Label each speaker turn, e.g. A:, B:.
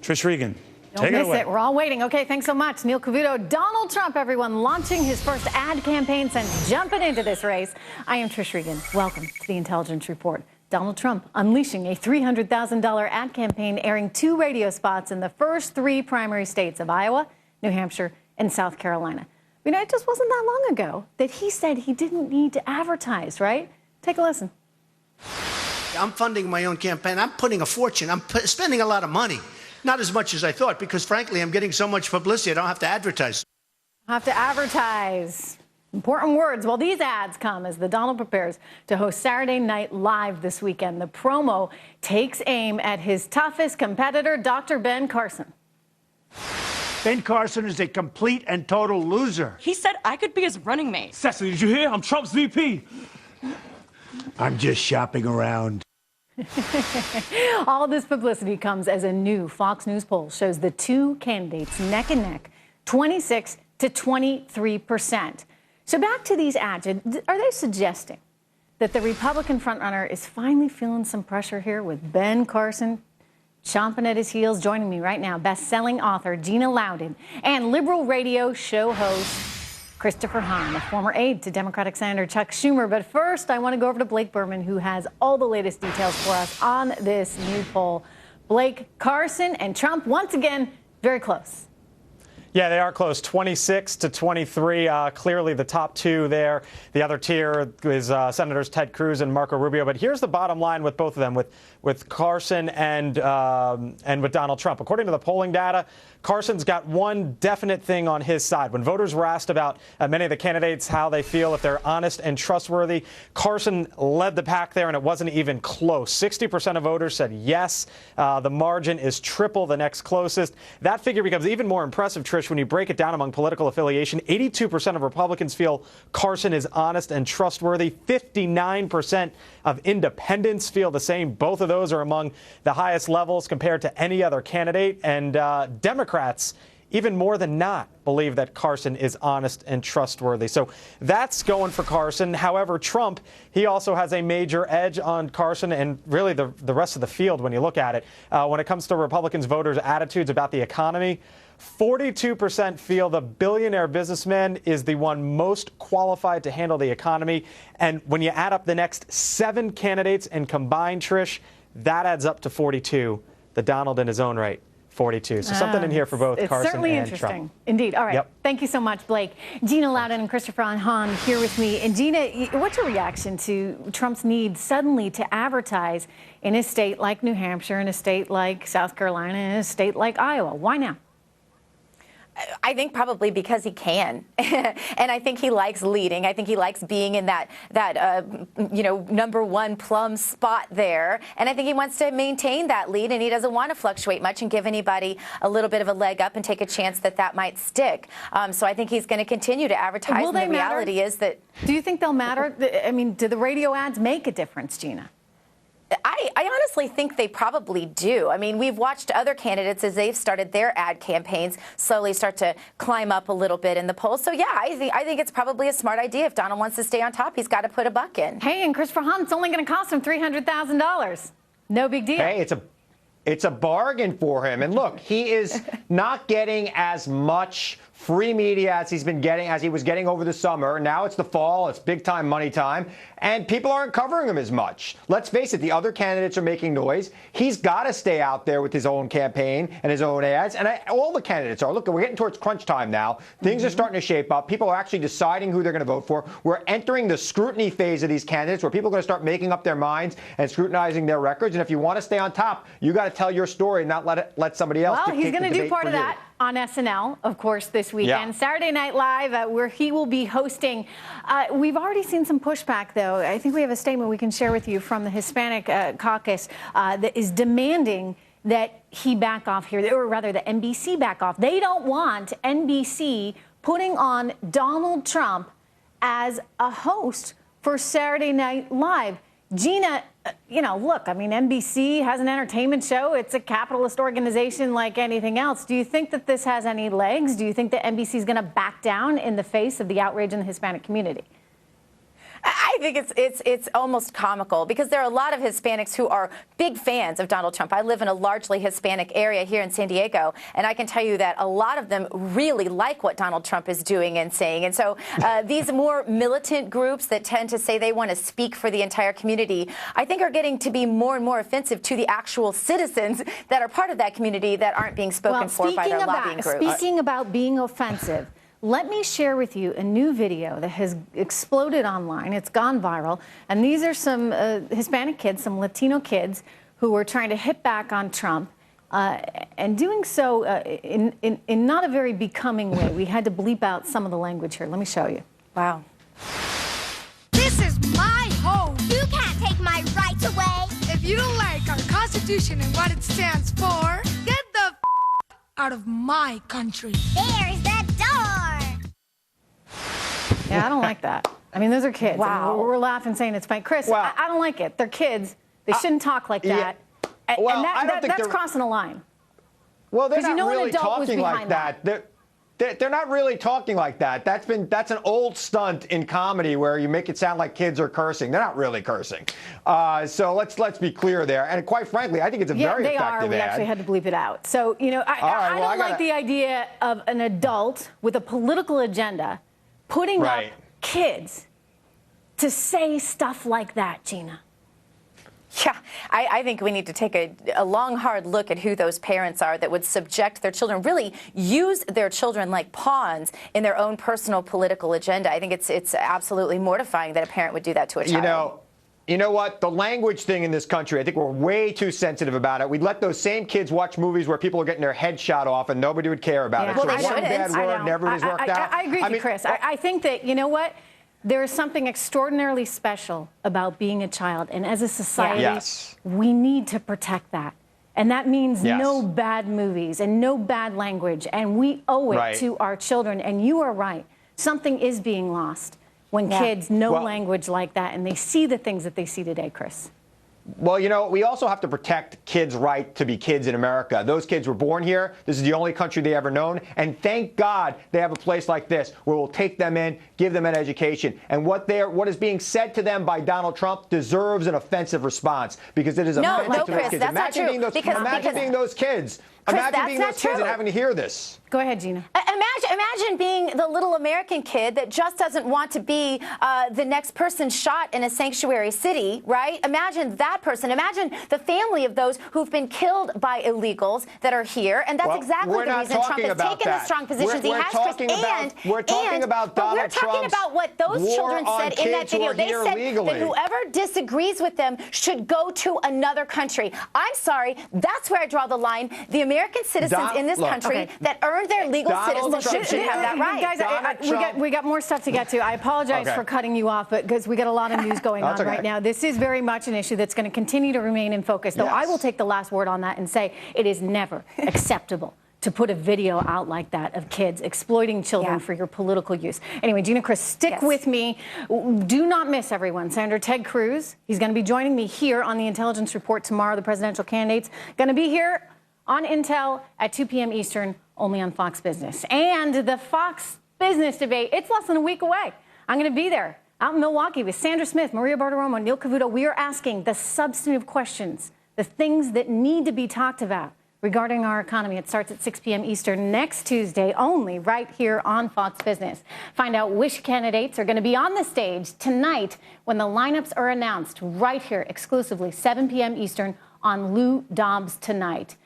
A: Trish Regan,
B: Don't miss it. We're all waiting. Okay, thanks so much. Neil Cavuto. Donald Trump, everyone, launching his first ad campaign since jumping into this race. I am Trish Regan. Welcome to the Intelligence Report. Donald Trump unleashing a $300,000 ad campaign, airing 2 radio spots in the first 3 primary states of Iowa, New Hampshire, and South Carolina. You know, it just wasn't that long ago that he said he didn't need to advertise, right? Take a listen.
C: I'm funding my own campaign. I'm putting a fortune. I'm spending a lot of money. Not as much as I thought, because frankly, I'm getting so much publicity, I don't have to advertise.
B: Have to advertise. Important words. Well, these ads come as the Donald prepares to host Saturday Night Live this weekend. The promo takes aim at his toughest competitor, Dr. Ben Carson.
D: Ben Carson is a complete and total loser.
E: He said I could be his running mate.
D: Cecily, did you hear? I'm Trump's VP. I'm just shopping around.
B: All this publicity comes as a new Fox News poll shows the 2 candidates neck and neck, 26 to 23%. So back to these ads. Are they suggesting that the Republican frontrunner is finally feeling some pressure here with Ben Carson chomping at his heels? Joining me right now, best-selling author Gina Loudon and liberal radio show host Christopher Hahn, a former aide to Democratic Senator Chuck Schumer. But first, I want to go over to Blake Berman, who has all the latest details for us on this new poll. Blake, Carson and Trump, once again, very close.
F: Yeah, they are close, 26 to 23. Clearly the top 2 there. The other tier is Senators Ted Cruz and Marco Rubio. But here's the bottom line with both of them, with Carson and with Donald Trump. According to the polling data, Carson's got one definite thing on his side. When voters were asked about many of the candidates, how they feel, if they're honest and trustworthy, Carson led the pack there, and it wasn't even close. 60% of voters said yes. The margin is triple the next closest. That figure becomes even more impressive, Trish, when you break it down among political affiliation. 82% of Republicans feel Carson is honest and trustworthy. 59% of independents feel the same. Both of those are among the highest levels compared to any other candidate. And Democrats, even more than not, believe that Carson is honest and trustworthy. So that's going for Carson. However, Trump, he also has a major edge on Carson and really the rest of the field when you look at it. When it comes to Republicans' voters' attitudes about the economy, 42% feel the billionaire businessman is the one most qualified to handle the economy. And when you add up the next 7 candidates and combine, Trish, that adds up to 42. The Donald in his own right. 42. So something in here for both Carson and Trump.
B: It's certainly interesting. Indeed. All right. Yep. Thank you so much, Blake. Gina Loudon and Christopher Hahn here with me. And Gina, what's your reaction to Trump's need suddenly to advertise in a state like New Hampshire, in a state like South Carolina, in a state like Iowa? Why now?
G: I think probably because he can, and I think he likes leading. I think he likes being in that #1 plum spot there, and I think he wants to maintain that lead, and he doesn't want to fluctuate much and give anybody a little bit of a leg up and take a chance that might stick. So I think he's going to continue to advertise.
B: Will they matter?
G: Reality is that.
B: Do you think they'll matter? I mean, do the radio ads make a difference, Gina?
G: I honestly think they probably do. I mean, we've watched other candidates as they've started their ad campaigns slowly start to climb up a little bit in the polls. So, yeah, I think it's probably a smart idea. If Donald wants to stay on top, he's got to put a buck in.
B: Hey, and Christopher Hahn, it's only going to cost him $300,000. No big deal.
H: Hey, it's a bargain for him. And look, he is not getting as much free media as he was getting over the summer. Now it's the fall, it's big time money time, and people aren't covering him as much. Let's face it, the other candidates are making noise. He's got to stay out there with his own campaign and his own ads, and all the candidates are. Look, we're getting towards crunch time now. Things are starting to shape up. People are actually deciding who they're going to vote for. We're entering the scrutiny phase of these candidates where people are going to start making up their minds and scrutinizing their records. And if you want to stay on top, you got to tell your story and not let somebody else.
B: Well, he's going to do part of that on SNL, of course, this weekend. Yeah. Saturday Night Live, where he will be hosting. We've already seen some pushback, though. I think we have a statement we can share with you from the Hispanic caucus that is demanding that he back off here, or rather the NBC back off. They don't want NBC putting on Donald Trump as a host for Saturday Night Live. Gina, look, I mean, NBC has an entertainment show. It's a capitalist organization like anything else. Do you think that this has any legs? Do you think that NBC is going to back down in the face of the outrage in the Hispanic community?
G: I think it's almost comical because there are a lot of Hispanics who are big fans of Donald Trump. I live in a largely Hispanic area here in San Diego, and I can tell you that a lot of them really like what Donald Trump is doing and saying. And so these more militant groups that tend to say they want to speak for the entire community, I think are getting to be more and more offensive to the actual citizens that are part of that community that aren't being spoken for by their lobbying groups.
B: Speaking about being offensive, let me share with you a new video that has exploded online. It's gone viral. And these are some Hispanic kids, some Latino kids, who were trying to hit back on Trump and doing so in not a very becoming way. We had to bleep out some of the language here. Let me show you.
G: Wow.
A: This is my home.
I: You can't take my rights away.
A: If you don't like our Constitution and what it stands for, get the out of my country.
I: There's the door.
B: Yeah, I don't like that. I mean, those are kids.
G: Wow.
B: I mean, we're laughing saying it's fine. Chris,
H: Well,
B: I don't like it. They're kids. They shouldn't talk like that.
H: Yeah. Well, I don't think
B: that's
H: they're
B: crossing a line.
H: Well, they're
B: 'Cause you
H: not
B: know an
H: really
B: adult was
H: talking like
B: behind
H: that. They're not really talking like that. That's an old stunt in comedy where you make it sound like kids are cursing. They're not really cursing. So let's be clear there. And quite frankly, I think it's a very
B: they
H: effective
B: are. We
H: ad.
B: actually had to bleep it out. So, you know, I don't like the idea of an adult with a political agenda putting up kids to say stuff like that, Gina.
G: Yeah, I think we need to take a long, hard look at who those parents are that would subject their children, really use their children like pawns in their own personal political agenda. I think it's absolutely mortifying that a parent would do that to a child.
H: You know what? The language thing in this country, I think we're way too sensitive about it. We'd let those same kids watch movies where people are getting their head shot off and nobody would care about it.
G: Well,
H: So
G: they
H: one
G: shouldn't.
H: bad word and everybody's worked out.
B: I agree with you, Chris. I think that, you know what? There is something extraordinarily special about being a child. And as a society, we need to protect that. And that means no bad movies and no bad language. And we owe it to our children. And you are right. Something is being lost when kids know language like that and they see the things that they see today, Chris.
H: Well, you know, we also have to protect kids' right to be kids in America. Those kids were born here. This is the only country they ever known. And thank God they have a place like this where we'll take them in, give them an education. And what is being said to them by Donald Trump deserves an offensive response because it is offensive to those kids.
G: Imagine
H: being those kids.
G: Chris,
H: imagine being those kids and having to hear this.
B: Go ahead, Gina.
G: Imagine being the little American kid that just doesn't want to be the next person shot in a sanctuary city, right? Imagine that person. Imagine the family of those who've been killed by illegals that are here. And that's exactly the reason Trump has taken the strong positions he has, Chris.
H: We're talking about Donald Trump's
G: we're talking about what those children said in that video. They said that whoever disagrees with them should go to another country. I'm sorry. That's where I draw the line. The American citizens in this country that earned their legal citizenship should have that right.
B: Guys, we got more stuff to get to. I apologize for cutting you off, but because we got a lot of news going on right now. This is very much an issue that's going to continue to remain in focus, though I will take the last word on that and say it is never acceptable to put a video out like that of kids exploiting children for your political use. Anyway, Gina, Chris, stick with me. Do not miss, everyone. Senator Ted Cruz, he's going to be joining me here on the Intelligence Report tomorrow. The presidential candidate's going to be here on Intel at 2 p.m. Eastern, only on Fox Business. And the Fox Business debate, it's less than a week away. I'm going to be there out in Milwaukee with Sandra Smith, Maria Bartiromo, Neil Cavuto. We are asking the substantive questions, the things that need to be talked about regarding our economy. It starts at 6 p.m. Eastern next Tuesday, only right here on Fox Business. Find out which candidates are going to be on the stage tonight when the lineups are announced right here exclusively, 7 p.m. Eastern on Lou Dobbs Tonight.